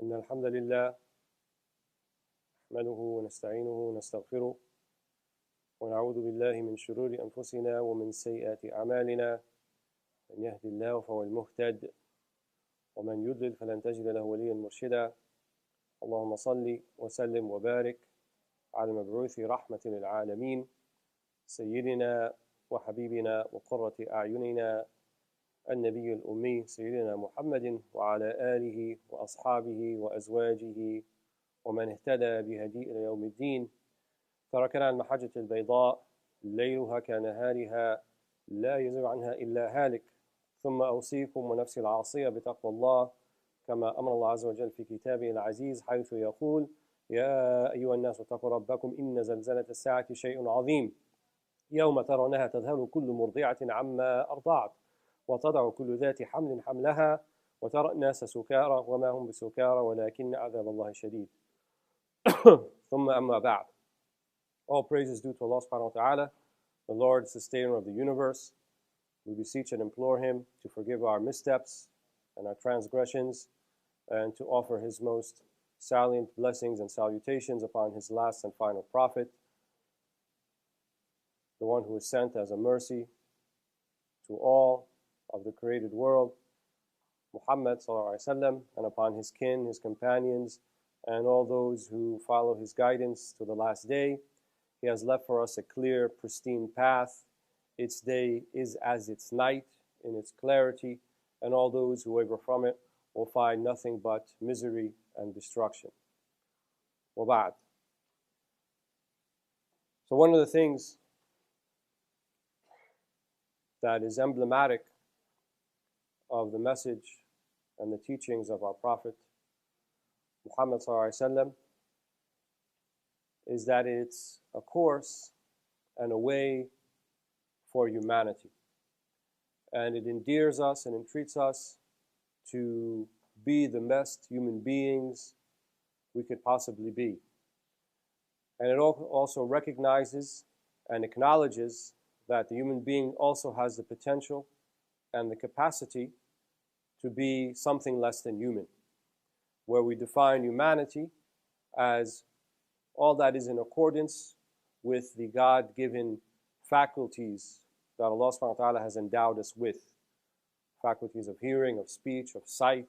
إن الحمد لله نحمده ونستعينه ونستغفره ونعوذ بالله من شرور أنفسنا ومن سيئات أعمالنا. من يهدي الله فهو المهتد ومن يضلل فلن تجد له وليا مرشدا. اللهم صل وسلم وبارك على المبعوث رحمة للعالمين سيدنا وحبيبنا وقرة أعيننا النبي الأمي سيدنا محمد وعلى آله وأصحابه وأزواجه ومن اهتدى بهدي إلى يوم الدين. تركنا عن المحجة البيضاء ليلها كنهارها لا يزيغ عنها إلا هالك. ثم أوصيكم ونفسي العاصية بتقوى الله كما أمر الله عز وجل في كتابه العزيز حيث يقول: يا أيها الناس اتقوا ربكم إن زلزلة الساعة شيء عظيم يوم ترونها تذهل كل مرضعة عما أرضعت وتضع كل ذات حمل حملها وترى الناس سكارى وما هم بسكارى ولكن عذاب الله شديد. ثم أما بعد. All praise is due to Allah subhanahu wa ta'ala, the Lord, sustainer of the universe. We beseech and implore Him to forgive our missteps and our transgressions and to offer His most salient blessings and salutations upon His last and final prophet, the one who is sent as a mercy to all of the created world, Muhammad sallallahu alaihi wasallam, and upon his kin, his companions, and all those who follow his guidance to the last day. He has left for us a clear, pristine path. Its day is as its night in its clarity, and all those who waver from it will find nothing but misery and destruction. Walead. So one of the things that is emblematic of the message and the teachings of our Prophet Muhammad ﷺ is that it's a course and a way for humanity. And it endears us and entreats us to be the best human beings we could possibly be. And it also recognizes and acknowledges that the human being also has the potential and the capacity to be something less than human, where we define humanity as all that is in accordance with the God-given faculties that Allah subhanahu wa ta'ala has endowed us with. Faculties of hearing, of speech, of sight,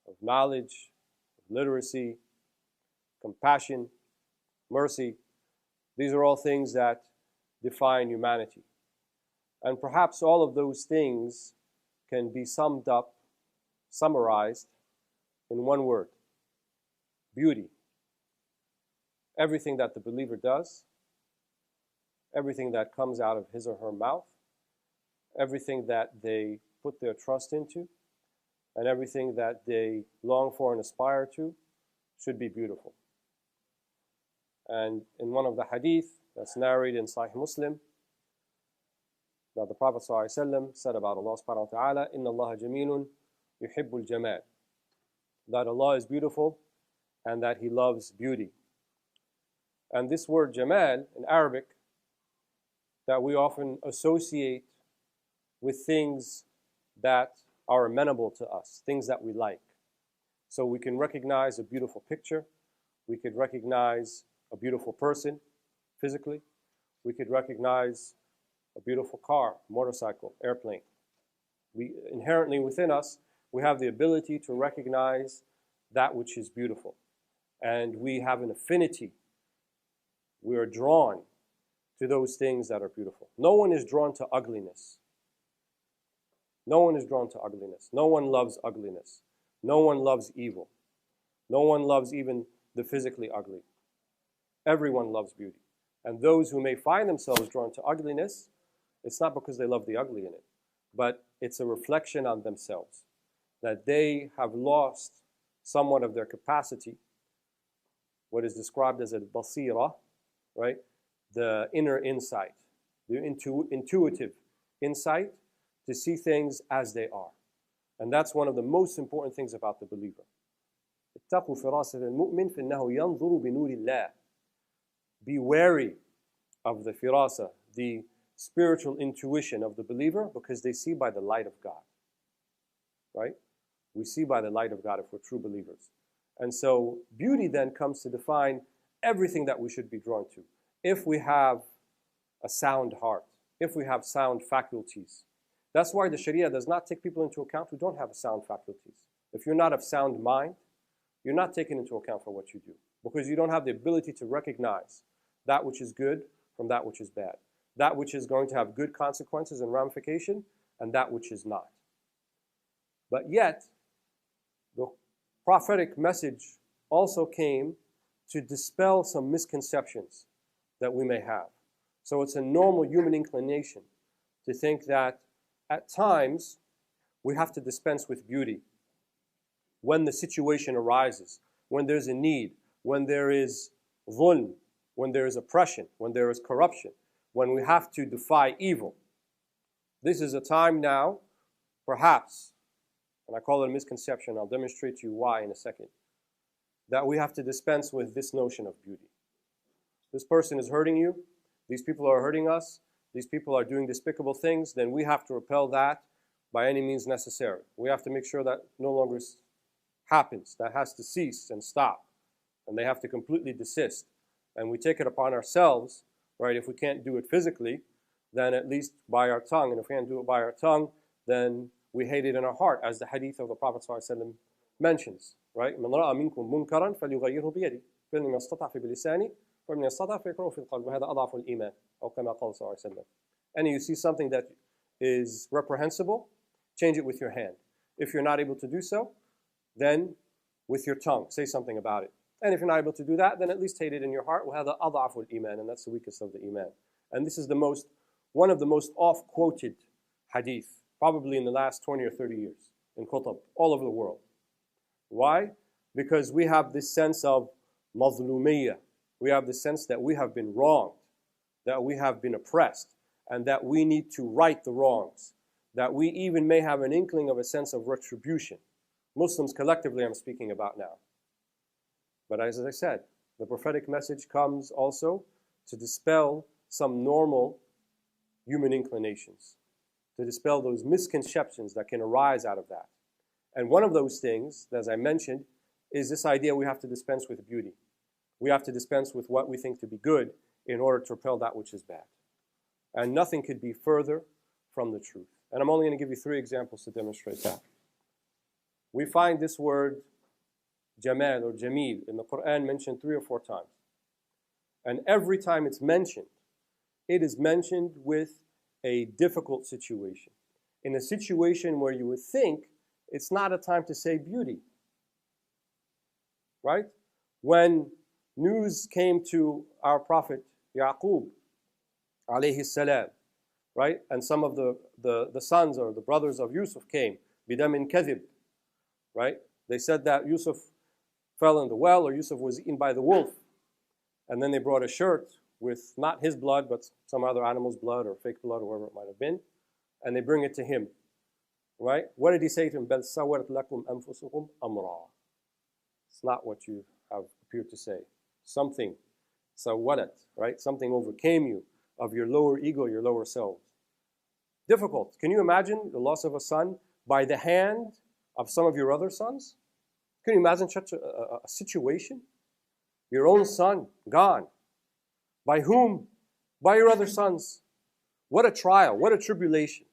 of knowledge, of literacy, compassion, mercy. These are all things that define humanity. And perhaps all of those things can be summarized in one word: beauty. Everything that the believer does, everything that comes out of his or her mouth, everything that they put their trust into, and everything that they long for and aspire to should be beautiful. And in one of the hadith that's narrated in Sahih Muslim, that the Prophet ﷺ said about Allah subhanahu wa ta'ala, إِنَّ اللَّهَ جَمِيلٌ يُحِبُّ الْجَمَالِ, that Allah is beautiful and that He loves beauty. And this word Jamal in Arabic that we often associate with things that are amenable to us, things that we like. So we can recognize a beautiful picture, we could recognize a beautiful person physically, we could recognize a beautiful car, motorcycle, airplane. We inherently within us, we have the ability to recognize that which is beautiful. And we have an affinity. We are drawn to those things that are beautiful. No one is drawn to ugliness. No one is drawn to ugliness. No one loves ugliness. No one loves evil. No one loves even the physically ugly. Everyone loves beauty. And those who may find themselves drawn to ugliness, it's not because they love the ugly in it, but it's a reflection on themselves, that they have lost somewhat of their capacity, what is described as a basira, right? The inner insight, the intuitive insight to see things as they are. And that's one of the most important things about the believer. اتقوا فراسة المؤمن فإنه ينظر بنور الله. Be wary of the firasa, the spiritual intuition of the believer, because they see by the light of God. Right? We see by the light of God if we're true believers. And so beauty then comes to define everything that we should be drawn to. If we have a sound heart, if we have sound faculties. That's why the Sharia does not take people into account who don't have sound faculties. If you're not of sound mind, you're not taken into account for what you do, because you don't have the ability to recognize that which is good from that which is bad, that which is going to have good consequences and ramification, and that which is not. But yet, the prophetic message also came to dispel some misconceptions that we may have. So it's a normal human inclination to think that at times we have to dispense with beauty when the situation arises, when there's a need, when there is dhulm, when there is oppression, when there is corruption, when we have to defy evil. This is a time now, perhaps, and I call it a misconception, I'll demonstrate to you why in a second, that we have to dispense with this notion of beauty. This person is hurting you, these people are hurting us, these people are doing despicable things, then we have to repel that by any means necessary. We have to make sure that no longer happens, that has to cease and stop, and they have to completely desist. And we take it upon ourselves, right? If we can't do it physically, then at least by our tongue, and if we can't do it by our tongue, then we hate it in our heart, as the hadith of the Prophet ﷺ mentions, right? مَنْ رَأَى مِنْكُمْ مُنْكَرًا فَلْيُغَيِّرْهُ بِيَدِهِ فَإِنْ يَسْتَطَعْ فَبِلِسَانِهِ وَمَنْ يَسْتَطَعْ فَيَكْرَهُ فِي الْقَلْبِ وَهَذَا أَضْعَفُ الْإِيمَانِ أو كما قال صلى الله عليه وسلم. And you see something that is reprehensible, change it with your hand. If you're not able to do so, then with your tongue, say something about it. And if you're not able to do that, then at least hate it in your heart. وَهَذَا أَضْعَفُ الْإِيمَانِ, and that's the weakest of the iman. And this is one of the most oft-quoted hadith, probably in the last 20 or 30 years, in khutab, all over the world. Why? Because we have this sense of mazlumiyya. We have the sense that we have been wronged, that we have been oppressed, and that we need to right the wrongs, that we even may have an inkling of a sense of retribution. Muslims collectively I'm speaking about now. But as I said, the prophetic message comes also to dispel some normal human inclinations, to dispel those misconceptions that can arise out of that. And one of those things, as I mentioned, is this idea we have to dispense with beauty. We have to dispense with what we think to be good in order to repel that which is bad. And nothing could be further from the truth. And I'm only going to give you 3 examples to demonstrate that. We find this word Jamal or Jamil in the Quran mentioned 3 or 4 times. And every time it's mentioned, it is mentioned with a difficult situation. In a situation where you would think it's not a time to say beauty. Right? When news came to our prophet Yaqub, alayhi salam, right? And some of the sons or the brothers of Yusuf came, bidamin kadhib, right? They said that Yusuf fell in the well or Yusuf was eaten by the wolf. And then they brought a shirt with not his blood, but some other animal's blood or fake blood or whatever it might have been. And they bring it to him, right? What did he say to him? بَلْ سَوَّرَتْ لَكُمْ أَنفُسُكُمْ أَمْرًا. It's not what you have appeared to say. Something, sawalat, right? Something overcame you of your lower ego, your lower selves. Difficult. Can you imagine the loss of a son by the hand of some of your other sons? Can you imagine such a situation? Your own son, gone. By whom? By your other sons. What a trial, what a tribulation.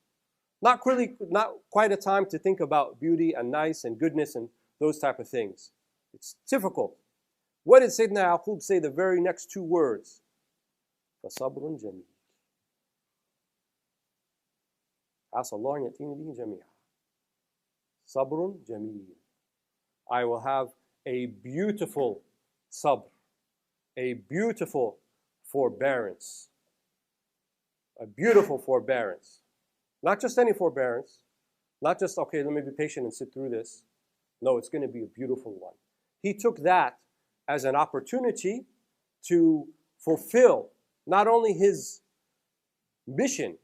Not quite a time to think about beauty and nice and goodness and those type of things. It's difficult. What did Sayyidina Yaqub say the very next 2 words? فَصَبْرٌ جَمِيلٌ. عَسَى اللَّهُ أَن يَأْتِينِ بِهِ جَمِيعًا. صَبْرٌ جَمِيلٌ. I will have a beautiful sabr, a beautiful forbearance. A beautiful forbearance. Not just any forbearance. Not just, okay, let me be patient and sit through this. No, it's going to be a beautiful one. He took that as an opportunity to fulfill not only his mission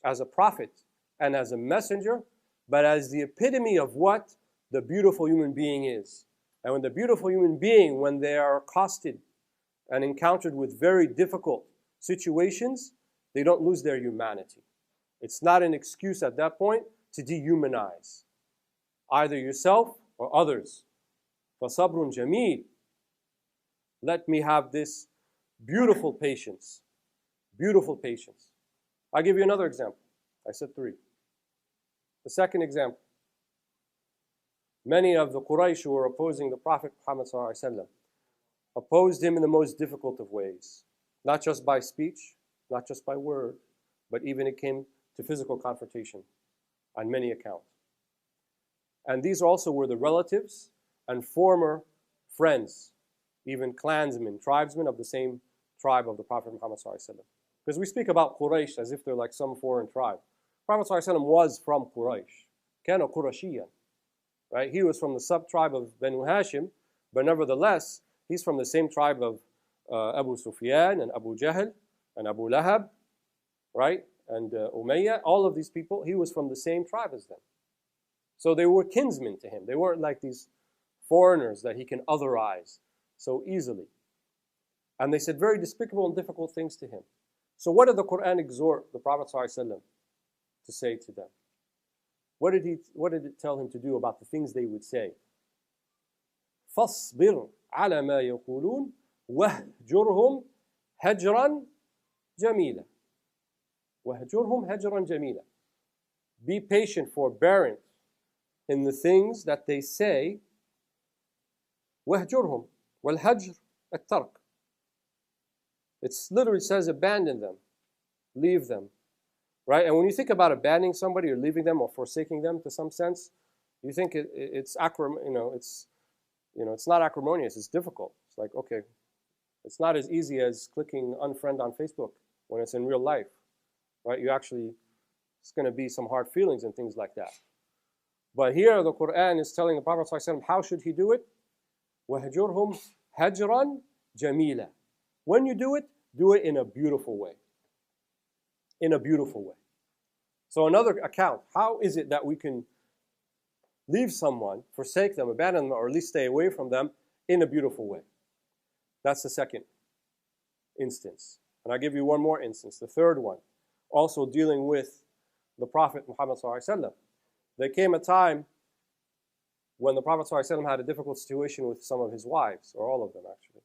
as a prophet and as a messenger, but as the epitome of what the beautiful human being is. And when the beautiful human being, when they are accosted and encountered with very difficult situations, they don't lose their humanity. It's not an excuse at that point to dehumanize either yourself or others. فَصَبْرٌ جَمِيلٌ. Let me have this beautiful patience. Beautiful patience. I'll give you another example. I said 3. The second example. Many of the Quraysh who were opposing the Prophet Muhammad ﷺ opposed him in the most difficult of ways. Not just by speech, not just by word, but even it came to physical confrontation on many accounts. And these also were the relatives and former friends, even clansmen, tribesmen of the same tribe of the Prophet Muhammad ﷺ. Because we speak about Quraysh as if they're like some foreign tribe. Prophet ﷺ was from Quraysh. Kana Qurashiyan. Right? He was from the sub-tribe of Banu Hashim, but nevertheless, he's from the same tribe of Abu Sufyan and Abu Jahl and Abu Lahab, right? And Umayyah, all of these people, he was from the same tribe as them. So they were kinsmen to him. They weren't like these foreigners that he can otherize so easily. And they said very despicable and difficult things to him. So what did the Quran exhort the Prophet ﷺ to say to them? What did it tell him to do about the things they would say? فَاصْبِرْ عَلَى مَا يَقُولُونَ وَهْجُرْهُمْ هَجْرًا جَمِيلًا. وَهْجُرْهُمْ هَجْرًا جَمِيلًا. Be patient, forbearant in the things that they say. وَهْجُرْهُمْ. وَالْهَجْرُ التَّرْكُ. It literally says abandon them, leave them. Right? And when you think about abandoning somebody or leaving them or forsaking them to some sense, you think it's not acrimonious, it's difficult. It's like, okay, it's not as easy as clicking unfriend on Facebook when it's in real life. Right? It's going to be some hard feelings and things like that. But here the Quran is telling the Prophet ﷺ how should he do it? وَهْجُرْهُمْ هَجْرًا جَمِيلًا. When you do it in a beautiful way. In a beautiful way. So another account, how is it that we can leave someone, forsake them, abandon them, or at least stay away from them in a beautiful way? That's the second instance. And I'll give you one more instance, the third one, also dealing with the Prophet Muhammad ﷺ. There came a time when the Prophet ﷺ had a difficult situation with some of his wives, or all of them actually.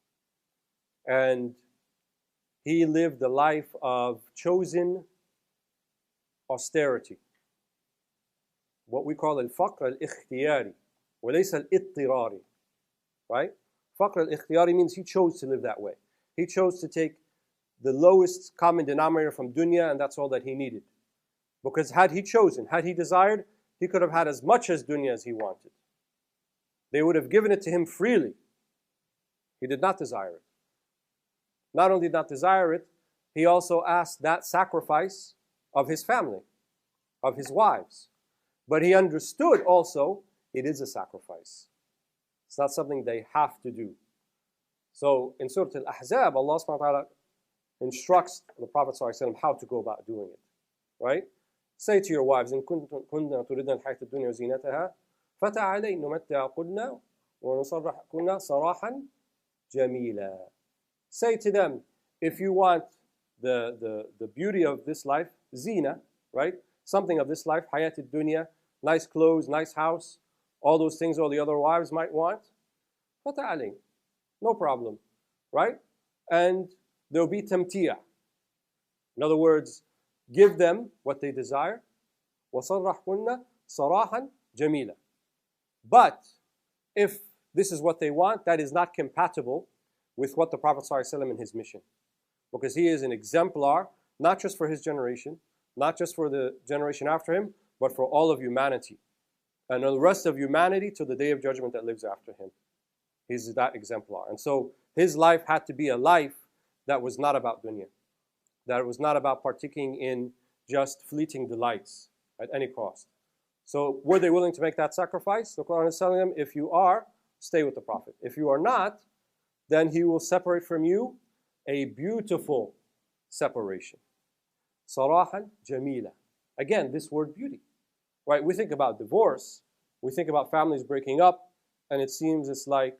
And he lived a life of chosen austerity. What we call al-faqr al-ikhtiyari, walaysa al-ittirari. Right? Faqr al-ikhtiyari means he chose to live that way. He chose to take the lowest common denominator from dunya, and that's all that he needed. Because had he chosen, had he desired, he could have had as much as dunya as he wanted. They would have given it to him freely. He did not desire it. Not only did not desire it, he also asked that sacrifice of his family, of his wives. But he understood also it is a sacrifice. It's not something they have to do. So in Surah Al-Ahzab, Allah subhanahu wa ta'ala instructs the Prophet ﷺ how to go about doing it. Right? Say to your wives, إن كنا تريدن الحياة الدنيا وزينتها فتعالين نمتعكن ونصرحكن صراحا جميلا. Say to them, if you want the beauty of this life, zina, right? Something of this life, hayat dunya, nice clothes, nice house, all those things all the other wives might want, fata'aling, no problem, right? And there'll be tamtiya. In other words, give them what they desire. وَصَرَّحْكُنَّ صَرَاحًا جَمِيلًا. But if this is what they want, that is not compatible with what the Prophet ﷺ in his mission. Because he is an exemplar, not just for his generation, not just for the generation after him, but for all of humanity. And the rest of humanity to the day of judgment that lives after him. He's that exemplar. And so his life had to be a life that was not about dunya. That was not about partaking in just fleeting delights at any cost. So were they willing to make that sacrifice? The Quran is telling them, if you are, stay with the Prophet. If you are not, then he will separate from you a beautiful separation. Sarahan jamila. Again, this word beauty. Right? We think about divorce, we think about families breaking up, and it seems it's like,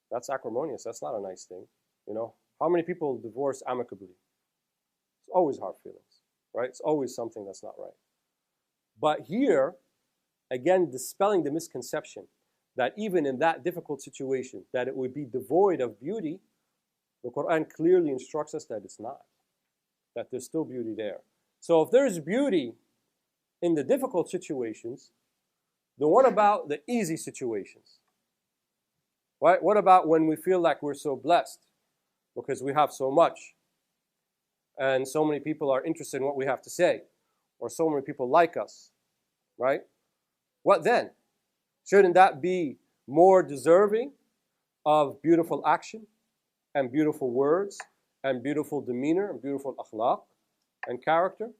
that's acrimonious, that's not a nice thing. You know, how many people divorce amicably? It's always hard feelings, right? It's always something that's not right. But here, again, dispelling the misconception that even in that difficult situation, that it would be devoid of beauty, the Quran clearly instructs us that it's not, that there's still beauty there. So if there's beauty in the difficult situations, then what about the easy situations? Right? What about when we feel like we're so blessed because we have so much and so many people are interested in what we have to say, or so many people like us, right? What then? Shouldn't that be more deserving of beautiful action and beautiful words and beautiful demeanor and beautiful akhlaq and character?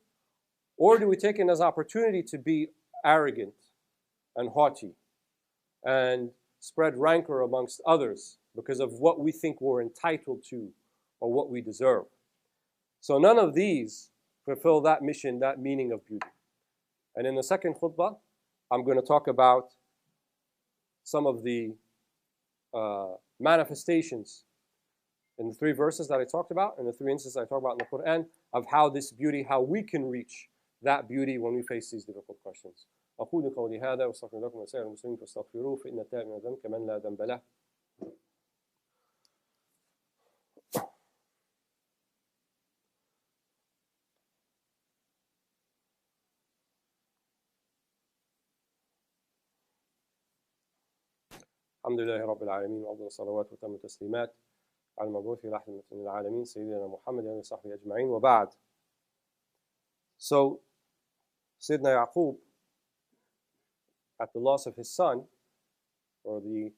Or do we take it as an opportunity to be arrogant and haughty and spread rancor amongst others because of what we think we're entitled to or what we deserve? So none of these fulfill that mission, that meaning of beauty. And in the second khutbah, I'm going to talk about some of the manifestations in the 3 verses that I talked about, and the 3 instances I talked about in the Quran, of how this beauty, how we can reach that beauty when we face these difficult questions. أقول قولي هذا وأستغفر لكم ولسائر المسلمين فاستغفروه فإن التائب من الذنب كمن لا ذنب له. الحمد لله رب العالمين وأفضل الصلوات وتم التسليمات على المبعوث رحمة للعالمين سيدنا محمد وصحبه أجمعين وبعد. So Sayyidina Yaqub, at the loss of his son, or the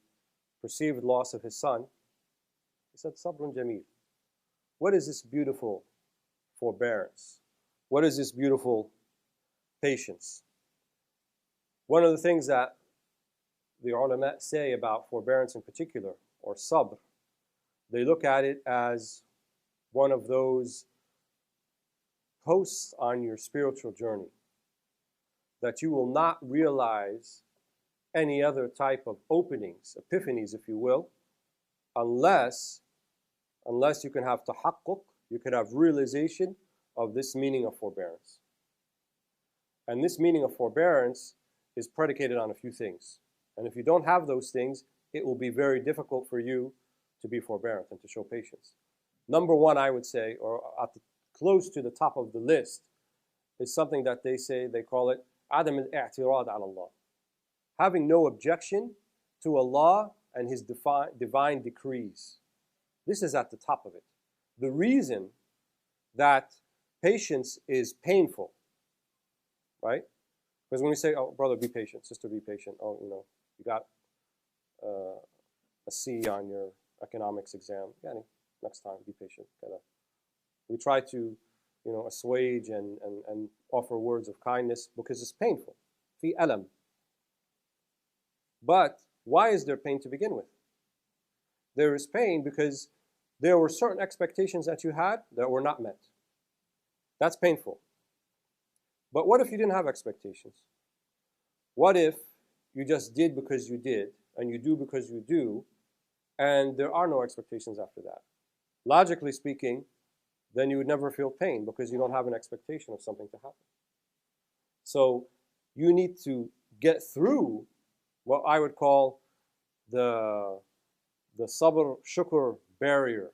perceived loss of his son, he said, Sabrun Jameel. What is this beautiful forbearance? What is this beautiful patience? One of the things that the ulama say about forbearance in particular, or sabr, they look at it as one of those posts on your spiritual journey that you will not realize any other type of openings, epiphanies, if you will, unless you can have tahaqquq, you can have realization of this meaning of forbearance. And this meaning of forbearance is predicated on a few things. And if you don't have those things, it will be very difficult for you to be forbearant and to show patience. Number one, I would say, or close to the top of the list, is something that they call it عدم الاعتراض على الله. Having no objection to Allah and His divine decrees. This is at the top of it. The reason that patience is painful, right? Because when we say, oh, brother, be patient, sister, be patient, oh, you got a C on your economics exam, next time, be patient. We try to assuage and offer words of kindness because it's painful. Fi alam. But why is there pain to begin with? There is pain because there were certain expectations that you had that were not met. That's painful. But what if you didn't have expectations? What if you just did because you did, and you do because you do, and there are no expectations after that? Logically speaking, then you would never feel pain because you don't have an expectation of something to happen. So you need to get through what I would call the sabr shukr barrier,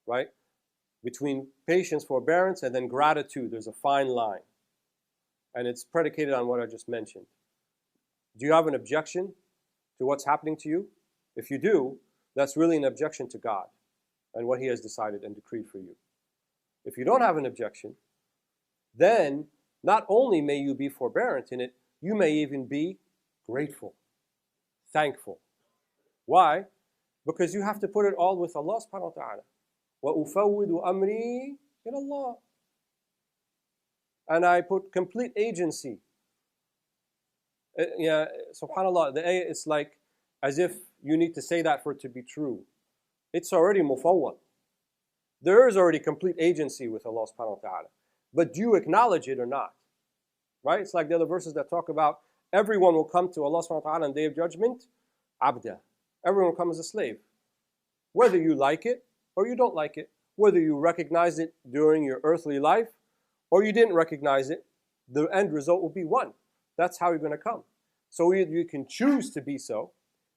right? Between patience, forbearance, and then gratitude. There's a fine line. And it's predicated on what I just mentioned. Do you have an objection to what's happening to you? If you do, that's really an objection to God and what He has decided and decreed for you. If you don't have an objection, then not only may you be forbearant in it, you may even be grateful, thankful. Why? Because you have to put it all with Allah subhanahu wa ta'ala. وَأُفَوِّدُ أَمْرِي إِلَى اللَّهِ. And I put complete agency. Subhanallah, the ayah is like as if you need to say that for it to be true. It's already mufawwad. There is already complete agency with Allah subhanahu wa ta'ala. But do you acknowledge it or not? Right? It's like the other verses that talk about everyone will come to Allah subhanahu wa ta'ala on the Day of Judgment, abda. Everyone will come as a slave. Whether you like it or you don't like it, whether you recognize it during your earthly life or you didn't recognize it, the end result will be one. That's how you're going to come. So you can choose to be so,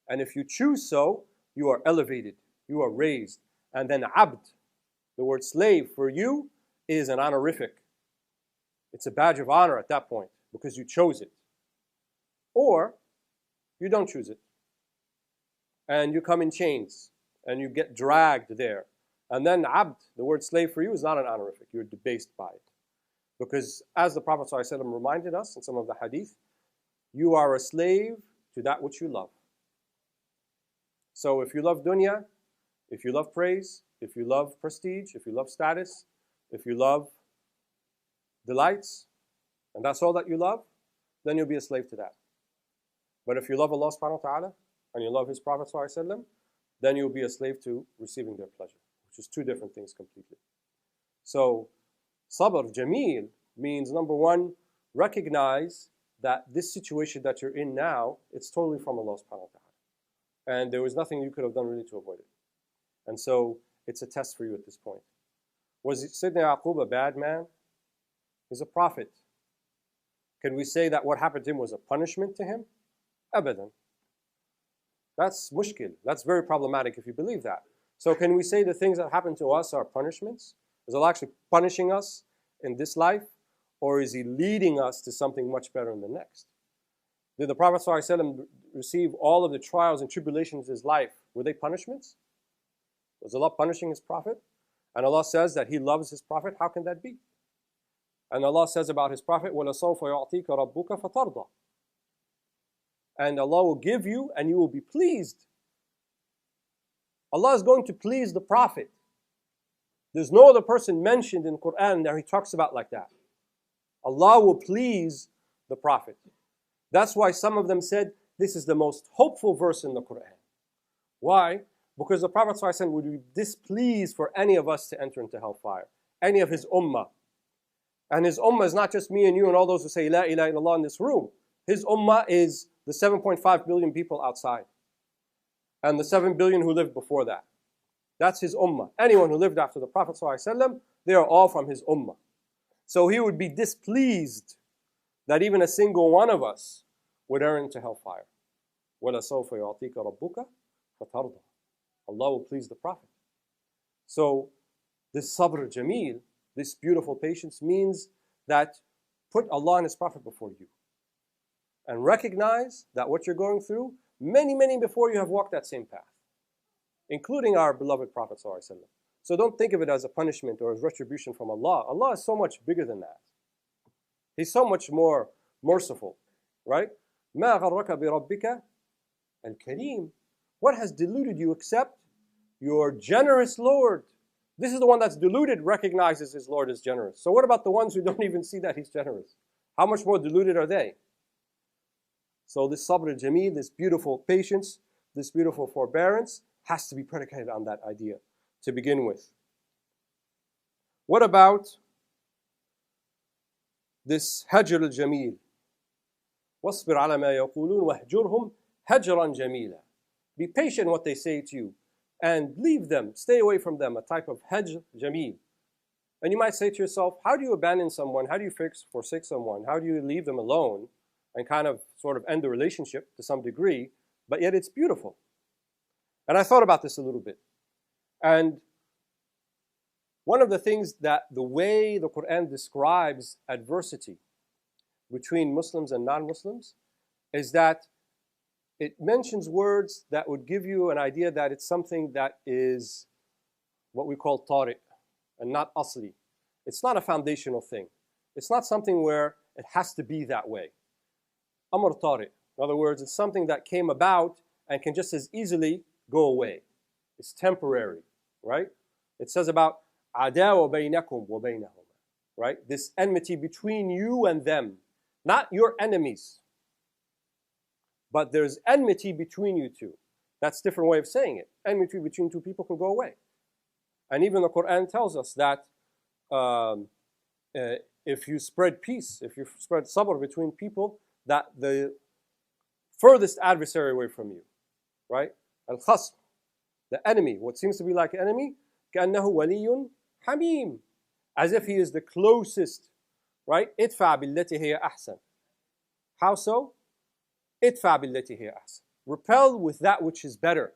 and if you choose so, you are elevated, you are raised. And then abd, the word slave for you, is an honorific. It's a badge of honor at that point because you chose it. Or you don't choose it, and you come in chains, and you get dragged there. And then abd, the word slave for you, is not an honorific. You're debased by it. Because as the Prophet ﷺ reminded us in some of the hadith, you are a slave to that which you love. So if you love dunya, if you love praise, if you love prestige, if you love status, if you love delights, and that's all that you love, then you'll be a slave to that. But if you love Allah subhanahu wa ta'ala, and you love His Prophet ﷺ, then you'll be a slave to receiving their pleasure, which is two different things completely. So, sabr, jameel, means number one, recognize that this situation that you're in now, it's totally from Allah subhanahu wa ta'ala. And there was nothing you could have done really to avoid it. And so, it's a test for you at this point. Was Sayyidina Yaqub a bad man? He's a prophet. Can we say that what happened to him was a punishment to him? Abadan. That's mushkil. That's very problematic if you believe that. So can we say the things that happen to us are punishments? Is Allah actually punishing us in this life? Or is He leading us to something much better in the next? Did the Prophet ﷺ receive all of the trials and tribulations of his life? Were they punishments? Was Allah punishing His Prophet? And Allah says that He loves His Prophet. How can that be? And Allah says about His Prophet, وَلَسَوْفَ يُعْطِيكَ رَبُّكَ فَتَرْضَى. And Allah will give you and you will be pleased. Allah is going to please the Prophet. There's no other person mentioned in the Quran that He talks about like that. Allah will please the Prophet. That's why some of them said this is the most hopeful verse in the Quran. Why? Because the Prophet ﷺ would be displeased for any of us to enter into hellfire. Any of his ummah. And his ummah is not just me and you and all those who say La ilaha illallah in this room. His ummah is the 7.5 billion people outside. And the 7 billion who lived before that. That's his ummah. Anyone who lived after the Prophet ﷺ, they are all from his ummah. So he would be displeased that even a single one of us would enter into hellfire. وَلَسَوْفَ يُعْطِيكَ رَبُّكَ فَتَرْضَى. Allah will please the Prophet. So this sabr jameel, this beautiful patience, means that put Allah and His Prophet before you. And recognize that what you're going through, many, many before you have walked that same path. Including our beloved Prophet ﷺ. So don't think of it as a punishment or as retribution from Allah. Allah is so much bigger than that. He's so much more merciful. Right? مَا غَرَّكَ بِرَبِّكَ الْكَرِيمِ. What has deluded you except your generous Lord? This is the one that's deluded, recognizes his Lord is generous. So what about the ones who don't even see that He's generous? How much more deluded are they? So this sabr jameel, this beautiful patience, this beautiful forbearance has to be predicated on that idea to begin with. What about this hajr al-jameel? وَاصْبِرْ عَلَى مَا يَقُولُونَ وَاهْجُرْهُمْ هَجْرًا جَمِيلًا. Be patient in what they say to you and leave them, stay away from them, a type of hajr jameel. And you might say to yourself, how do you abandon someone? How do you forsake someone? How do you leave them alone and kind of sort of end the relationship to some degree, but yet it's beautiful? And I thought about this a little bit. And one of the things that the way the Quran describes adversity between Muslims and non-Muslims is that it mentions words that would give you an idea that it's something that is what we call tariq and not asli. It's not a foundational thing. It's not something where it has to be that way. Amr tariq. In other words, it's something that came about and can just as easily go away. It's temporary, right? It says about عَدَاوَ بَيْنَكُمْ وَبَيْنَهُمْ, right? This enmity between you and them. Not your enemies, but there's enmity between you two. That's a different way of saying it. Enmity between two people can go away. And even the Quran tells us that if you spread peace, if you spread sabr between people, that the furthest adversary away from you, right? Al-khasm, the enemy, what seems to be like an enemy, كَأَنَّهُ وَلِيٌّ حَمِيمٌ, as if he is the closest, right? إِدْفَعْ بِالَّتِي هِيَ أَحْسَنُ. How so? idfa billati hiya ahsan. Repel with that which is better.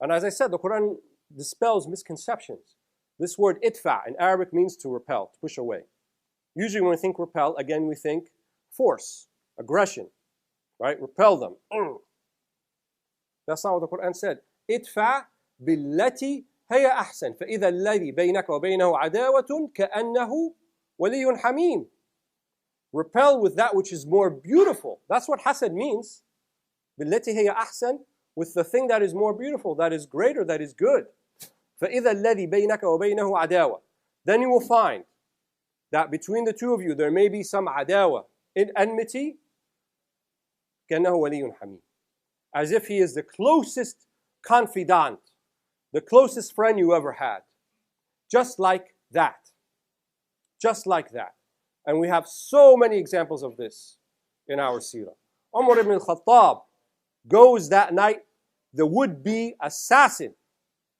And as I said, the Quran dispels misconceptions. This word idfa in Arabic means to repel, to push away. Usually when we think repel, again we think force, aggression, right? Repel them. That's not what the Quran said. idfa billati hiya ahsan. فإذا الذي بينك وبينه عداوة كأنه ولي حميم. Repel with that which is more beautiful. That's what hasad means. بِالَّتِي هِيَ أَحْسَنُ, with the thing that is more beautiful, that is greater, that is good. فَإِذَا الَّذِي بَيْنَكَ وَبَيْنَهُ عَدَاوَةٌ. Then you will find that between the two of you there may be some عداوة, in enmity, كَأَنَّهُ وَلِيٌّ حَمِيمٌ. As if he is the closest confidant, the closest friend you ever had. Just like that. Just like that. And we have so many examples of this in our seerah. Umar ibn al-Khattab goes that night, the would-be assassin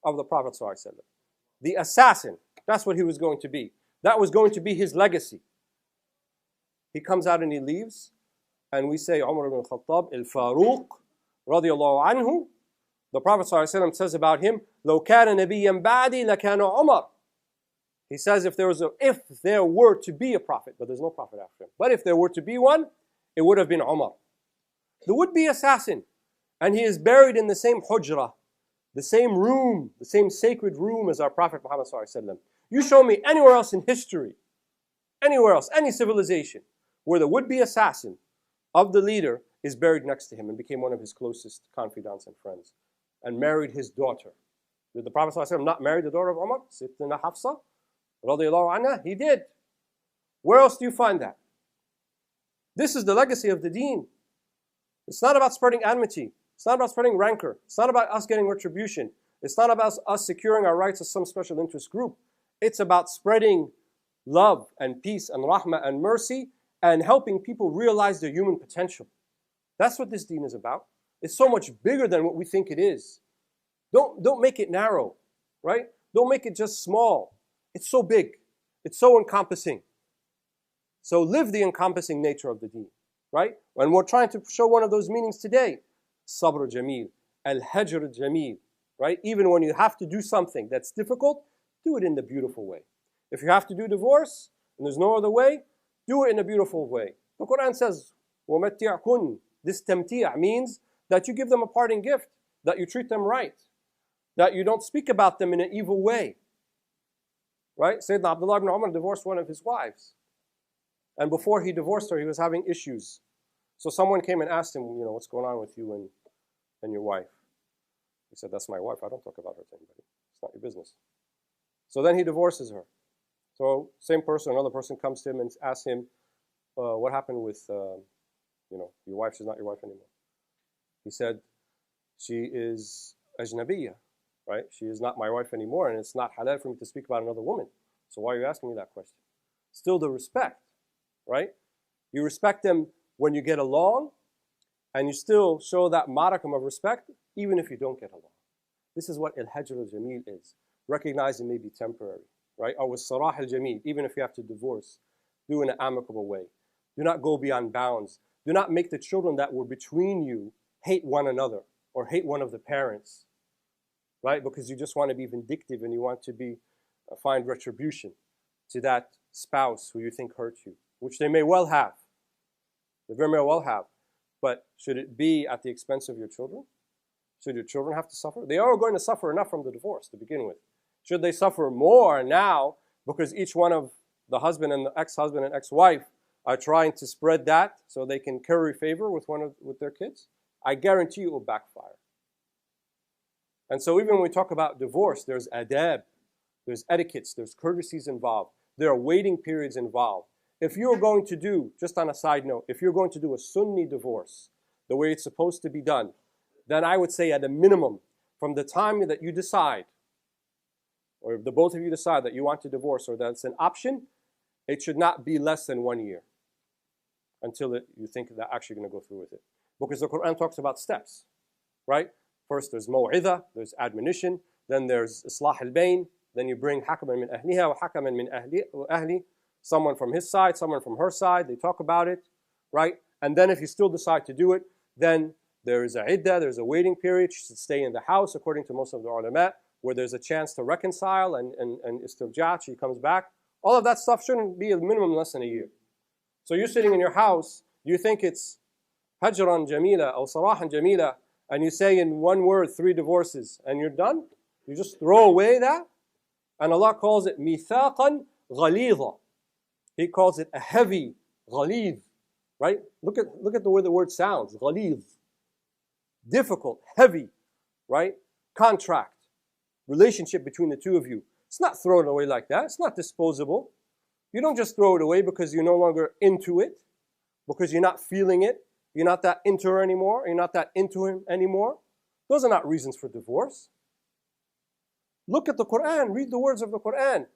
of the Prophet ﷺ. The assassin, that's what he was going to be. That was going to be his legacy. He comes out and he leaves, and we say Umar ibn al-Khattab, al-Faruq, radiyallahu anhu. The Prophet ﷺ says about him, لو كان نبيا بعدي لكان عمر. He says if there were to be a prophet, but there's no prophet after him. But if there were to be one, it would have been Umar. The would-be assassin. And he is buried in the same hujrah, the same room, the same sacred room as our Prophet Muhammad ﷺ. You show me anywhere else in history, anywhere else, any civilization, where the would-be assassin of the leader is buried next to him and became one of his closest confidants and friends and married his daughter. Did the Prophet ﷺ not marry the daughter of Umar, Sayyidina Hafsa? Radiallahu anha? He did. Where else do you find that? This is the legacy of the deen. It's not about spreading enmity. It's not about spreading rancor. It's not about us getting retribution. It's not about us securing our rights as some special interest group. It's about spreading love and peace and rahmah and mercy and helping people realize their human potential. That's what this deen is about. It's so much bigger than what we think it is. Don't make it narrow, right? Don't make it just small. It's so big. It's so encompassing. So live the encompassing nature of the deen, right? And we're trying to show one of those meanings today. Sabr jameel, al-hajr jameel, right? Even when you have to do something that's difficult, do it in the beautiful way. If you have to do divorce and there's no other way, do it in a beautiful way. The Quran says, وَمَتِّعْكُنْ. This tamti' means that you give them a parting gift, that you treat them right, that you don't speak about them in an evil way. Right? Sayyidina Abdullah ibn Umar divorced one of his wives. And before he divorced her, he was having issues. So someone came and asked him, what's going on with you and your wife? He said, that's my wife. I don't talk about her to anybody. It's not your business. So then he divorces her. So same person, another person comes to him and asks him, what happened with, your wife? She's not your wife anymore. He said, she is ajnabiyya. Right? She is not my wife anymore, and it's not halal for me to speak about another woman. So why are you asking me that question? Still the respect, right? You respect them when you get along, and you still show that modicum of respect, even if you don't get along. This is what al-hajr al-jameel is. Recognize it may be temporary, right? Or with sarah al-jameel, even if you have to divorce, do it in an amicable way. Do not go beyond bounds. Do not make the children that were between you hate one another or hate one of the parents. Right? Because you just want to be vindictive and you want to find retribution to that spouse who you think hurt you, which they may well have. They very may well have. But should it be at the expense of your children? Should your children have to suffer? They are going to suffer enough from the divorce to begin with. Should they suffer more now because each one of the husband and the ex-husband and ex-wife are trying to spread that so they can curry favor with their kids? I guarantee you it will backfire. And so even when we talk about divorce, there's adab, there's etiquettes, there's courtesies involved. There are waiting periods involved. If you're going to do, just on a side note, if you're going to do a Sunni divorce, the way it's supposed to be done, then I would say at a minimum, from the time that you decide, or if the both of you decide that you want to divorce or that's an option, it should not be less than 1 year until you think they're actually going to go through with it. Because the Quran talks about steps, right? First there's maw'idha, there's admonition, then there's islah al-bayn, then you bring hakaman min ahliha wa hakaman min ahli, someone from his side, someone from her side, they talk about it, right? And then if you still decide to do it, then there is a iddah, there's a waiting period. She should stay in the house, according to most of the ulama, where there's a chance to reconcile and istirja. She comes back. All of that stuff shouldn't be a minimum less than a year. So you're sitting in your house, you think it's hajran jamila or sarahan jamila, and you say in one word 3 divorces, and you're done? You just throw away that? And Allah calls it mithaqan ghalidha. He calls it a heavy, ghalidh, right? Look at the way the word sounds, ghalidh. Difficult, heavy, right? Contract, relationship between the two of you. It's not thrown away like that. It's not disposable. You don't just throw it away because you're no longer into it, because you're not feeling it. You're not that into her anymore. You're not that into him anymore. Those are not reasons for divorce. Look at the Quran. Read the words of the Quran.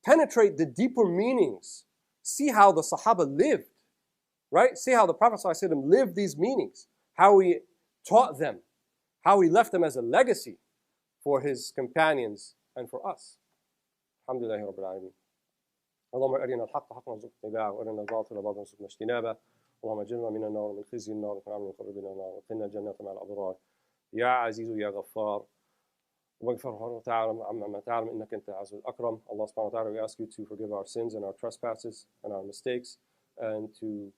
Penetrate the deeper meanings. See how the Sahaba lived, right? See how the Prophet ﷺ lived these meanings, how he taught them, how he left them as a legacy for his companions and for us. Alhamdulillahi Rabbil Alameen. اللهم أرنا الحق حقا وارزقنا اتباعه وأرنا الباطل باطلا وارزقنا اجتنابه اللهم اجرنا من النار ومن خزي النار ومن عمل المقربين النار وقنا الجنة مع الأبرار يا عزيز يا غفار واغفر تعالى عما تعلم إنك أنت العزيز الأكرم. Allah subhanahu wa ta'ala, we ask you to forgive our sins and our trespasses and our mistakes, and to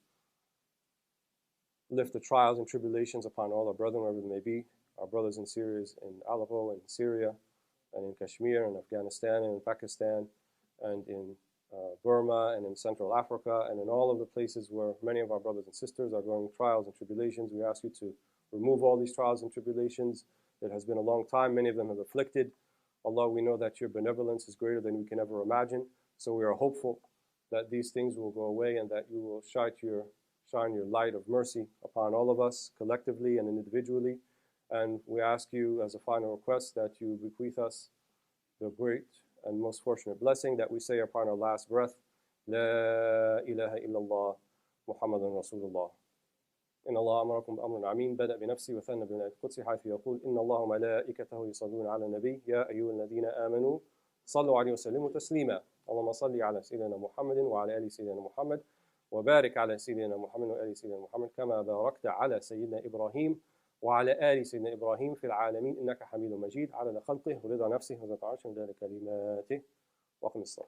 lift the trials and tribulations upon all our brethren, wherever they may be, our brothers in Syria, in Aleppo and Syria, and in Kashmir and Afghanistan and in Pakistan and in Burma and in Central Africa and in all of the places where many of our brothers and sisters are going trials and tribulations. We ask you to remove all these trials and tribulations. It has been a long time. Many of them have afflicted. Allah, we know that your benevolence is greater than we can ever imagine. So we are hopeful that these things will go away and that you will shine your light of mercy upon all of us collectively and individually. And we ask you as a final request that you bequeath us the great and most fortunate blessing that we say upon our last breath, La ilaha illallah Muhammadan Rasulullah. إن الله أمركم بأمر عميم بدأ بنفسه وثنى بملائكة القدس حيث يقول إن الله وملائكته يصلون على النبي يا أيها الذين آمنوا صلوا عليه وسلموا تسليما اللهم صل على سيدنا محمد وعلى آل سيدنا محمد وبارك على سيدنا محمد وآل سيدنا محمد كما باركت على سيدنا إبراهيم وعلى آل سيدنا إبراهيم في العالمين إنك حميد مجيد عدد خلقه ورضا نفسه وزنة عرشه ومداد كلماته وأقم الصلاة.